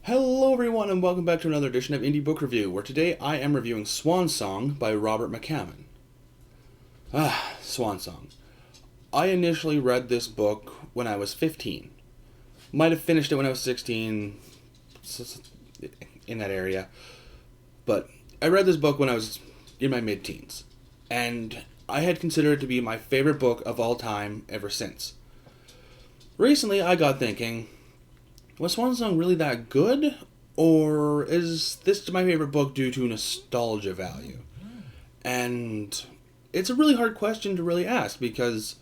Hello everyone and welcome back to another edition of Indie Book Review, where today I am reviewing Swan Song by Robert McCammon. Swan Song. I initially read this book when I was 15. Might have finished it when I was 16, in that area. But I read this book when I was in my mid-teens. And I had considered it to be my favorite book of all time ever since. Recently I got thinking, was Swan Song really that good? Or is this my favorite book due to nostalgia value? And it's a really hard question to really ask because,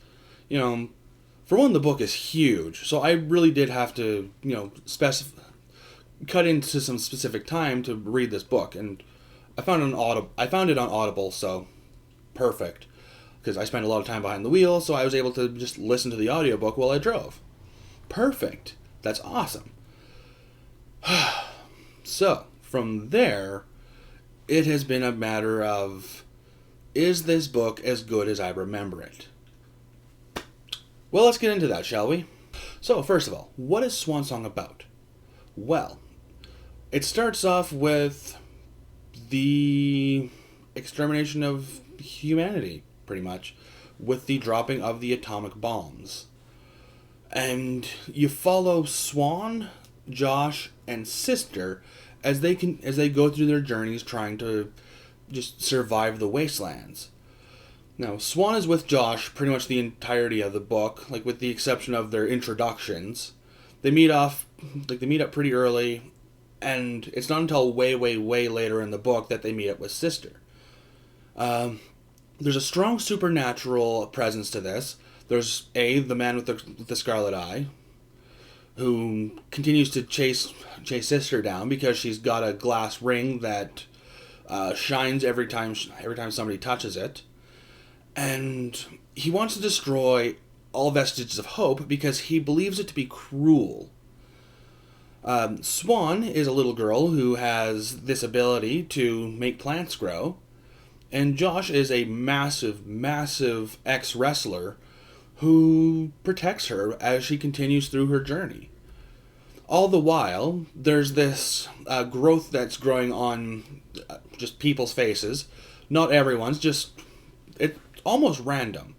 for one, the book is huge. So I really did have to, cut into some specific time to read this book. And I found it on Audible, so perfect. Because I spent a lot of time behind the wheel, so I was able to just listen to the audiobook while I drove. Perfect. That's awesome. So, from there, it has been a matter of, is this book as good as I remember it? Well, let's get into that, shall we? So, first of all, what is Swan Song about? Well, it starts off with the extermination of humanity, pretty much, with the dropping of the atomic bombs. And you follow Swan, Josh, and Sister as they go through their journeys trying to just survive the wastelands. Now, Swan is with Josh pretty much the entirety of the book, like with the exception of their introductions. They meet up pretty early, and it's not until way later in the book that they meet up with Sister. There's a strong supernatural presence to this. There's the man with the scarlet eye, who continues to chase Sister down because she's got a glass ring that shines every time somebody touches it, and he wants to destroy all vestiges of hope because he believes it to be cruel. Swan is a little girl who has this ability to make plants grow, and Josh is a massive ex-wrestler who protects her as she continues through her journey. All the while, there's this growth that's growing on just people's faces. Not everyone's, it's almost random.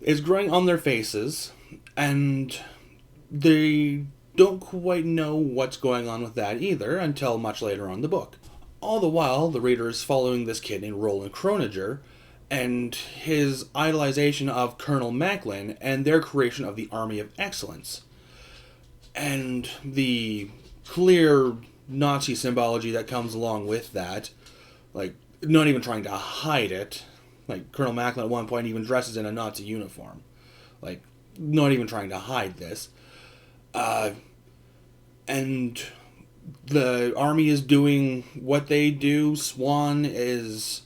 It's growing on their faces, and they don't quite know what's going on with that either until much later on in the book. All the while, the reader is following this kid named Roland Croninger, and his idolization of Colonel McCammon and their creation of the Army of Excellence. And the clear Nazi symbology that comes along with that, like, not even trying to hide it. Like, Colonel McCammon at one point even dresses in a Nazi uniform. Like, not even trying to hide this. And the army is doing what they do. Swan is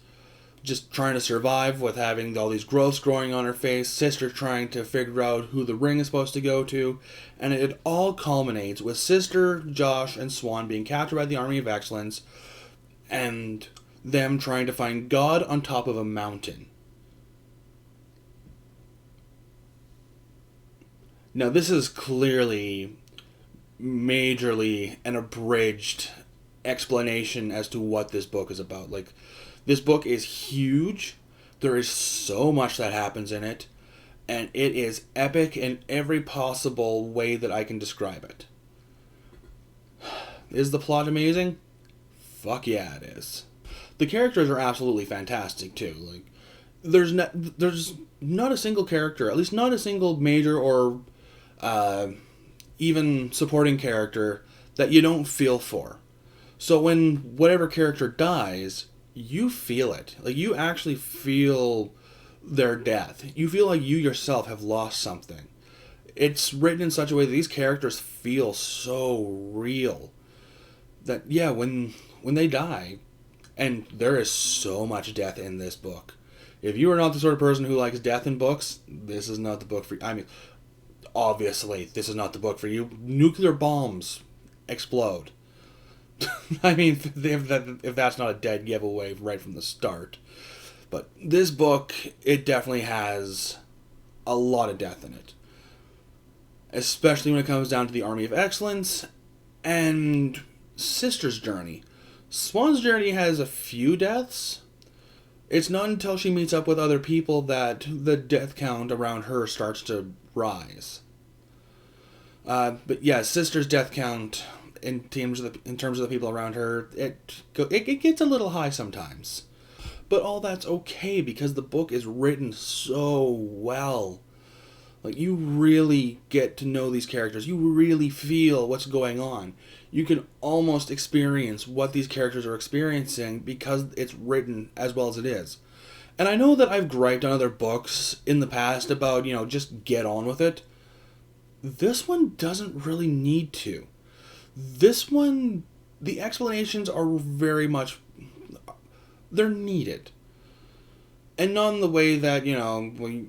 just trying to survive with having all these growths growing on her face, Sister trying to figure out who the ring is supposed to go to, and it all culminates with Sister, Josh, and Swan being captured by the Army of Excellence, and them trying to find God on top of a mountain. Now, this is clearly majorly an abridged explanation as to what this book is about. Like, this book is huge. There is so much that happens in it. And it is epic in every possible way that I can describe it. Is the plot amazing? Fuck yeah, it is. The characters are absolutely fantastic, too. Like, there's not a single character, at least not a single major or even supporting character, that you don't feel for. So when whatever character dies, you feel it. Like, you actually feel their death. You feel like you yourself have lost something. It's written in such a way that these characters feel so real. That, yeah, when they die, and there is so much death in this book. If you are not the sort of person who likes death in books, this is not the book for you. I mean, obviously, this is not the book for you. Nuclear bombs explode. I mean, if that's not a dead giveaway right from the start. But this book, it definitely has a lot of death in it. Especially when it comes down to the Army of Excellence And Sister's Journey. Swan's Journey has a few deaths. It's not until she meets up with other people that the death count around her starts to rise. But yeah, Sister's death count in terms of the people around her, it gets a little high sometimes. But all that's okay because the book is written so well. Like, you really get to know these characters. You really feel what's going on. You can almost experience what these characters are experiencing because it's written as well as it is. And I know that I've griped on other books in the past about, just get on with it. This one doesn't really need to. This one, the explanations are very much, they're needed. And not in the way that, you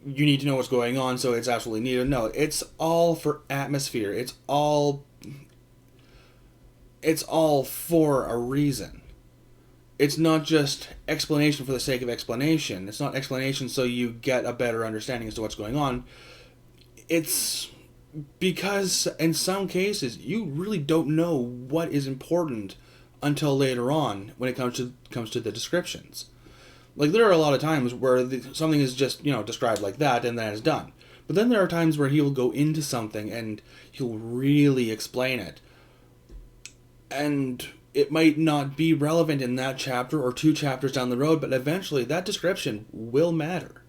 need to know what's going on, so it's absolutely needed. No, it's all for atmosphere. It's all for a reason. It's not just explanation for the sake of explanation. It's not explanation so you get a better understanding as to what's going on. It's because in some cases you really don't know what is important until later on when it comes to the descriptions. Like, there are a lot of times where something is just, described like that and then it's done. But then there are times where he will go into something and he'll really explain it. And it might not be relevant in that chapter or 2 chapters down the road, but eventually that description will matter.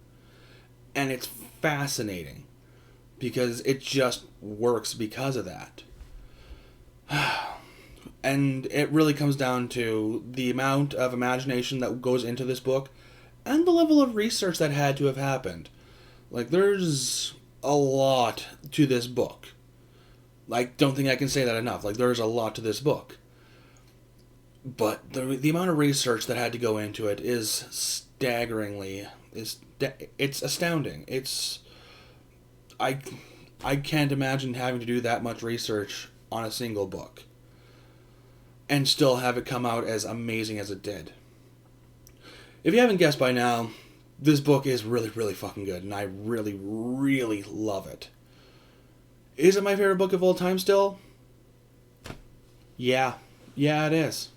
And it's fascinating because it just works because of that. And it really comes down to the amount of imagination that goes into this book and the level of research that had to have happened. Like, there's a lot to this book. I don't think I can say that enough. Like, there's a lot to this book. But the amount of research that had to go into it is staggeringly... It's astounding. I can't imagine having to do that much research on a single book and still have it come out as amazing as it did. If you haven't guessed by now, this book is really, really fucking good, and I really, really love it. Is it my favorite book of all time still? Yeah, it is.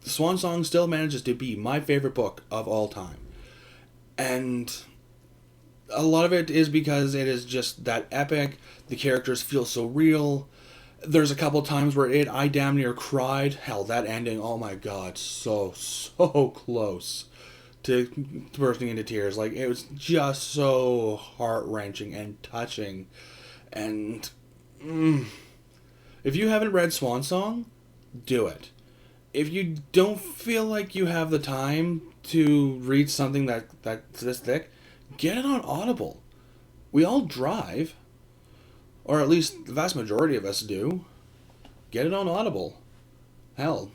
Swan Song still manages to be my favorite book of all time. And a lot of it is because it is just that epic, the characters feel so real. There's a couple times where I damn near cried. Hell, that ending, oh my god, so close to bursting into tears. Like, it was just so heart-wrenching and touching. And if you haven't read Swan Song, do it. If you don't feel like you have the time to read something that's this thick, get it on Audible. We all drive. Or at least the vast majority of us do. Get it on Audible. Hell,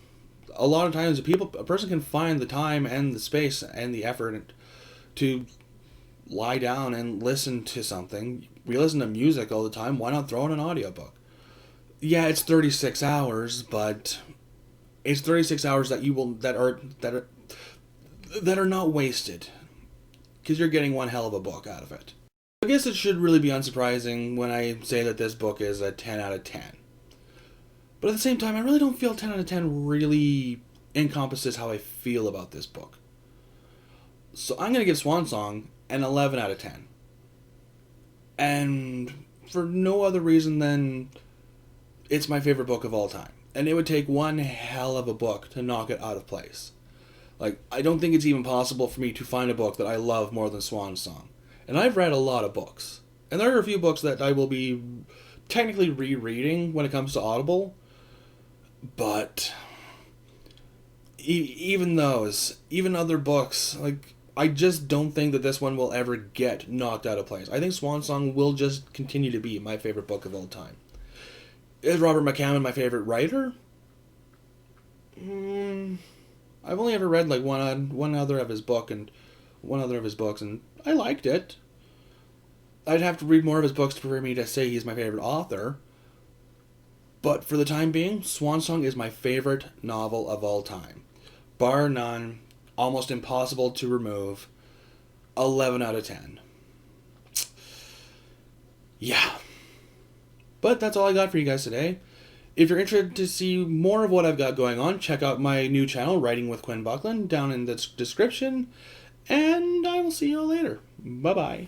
a lot of times a person can find the time and the space and the effort to lie down and listen to something. We listen to music all the time. Why not throw in an audiobook? Yeah, it's 36 hours, but it's 36 hours that are not wasted, because you're getting one hell of a book out of it. I guess it should really be unsurprising when I say that this book is a 10 out of 10. But at the same time, I really don't feel 10 out of 10 really encompasses how I feel about this book. So I'm going to give Swan Song an 11 out of 10. And for no other reason than it's my favorite book of all time. And it would take one hell of a book to knock it out of place. Like, I don't think it's even possible for me to find a book that I love more than Swan Song. And I've read a lot of books. And there are a few books that I will be technically rereading when it comes to Audible. But even those, even other books, like, I just don't think that this one will ever get knocked out of place. I think Swan Song will just continue to be my favorite book of all time. Is Robert McCammon my favorite writer? I've only ever read like one other of his books, and I liked it. I'd have to read more of his books for me to say he's my favorite author. But for the time being, Swan Song is my favorite novel of all time. Bar none, almost impossible to remove. 11 out of 10. Yeah. But that's all I got for you guys today. If you're interested to see more of what I've got going on, check out my new channel, Writing with Quinn Buckland, down in the description. And I will see you all later. Bye-bye.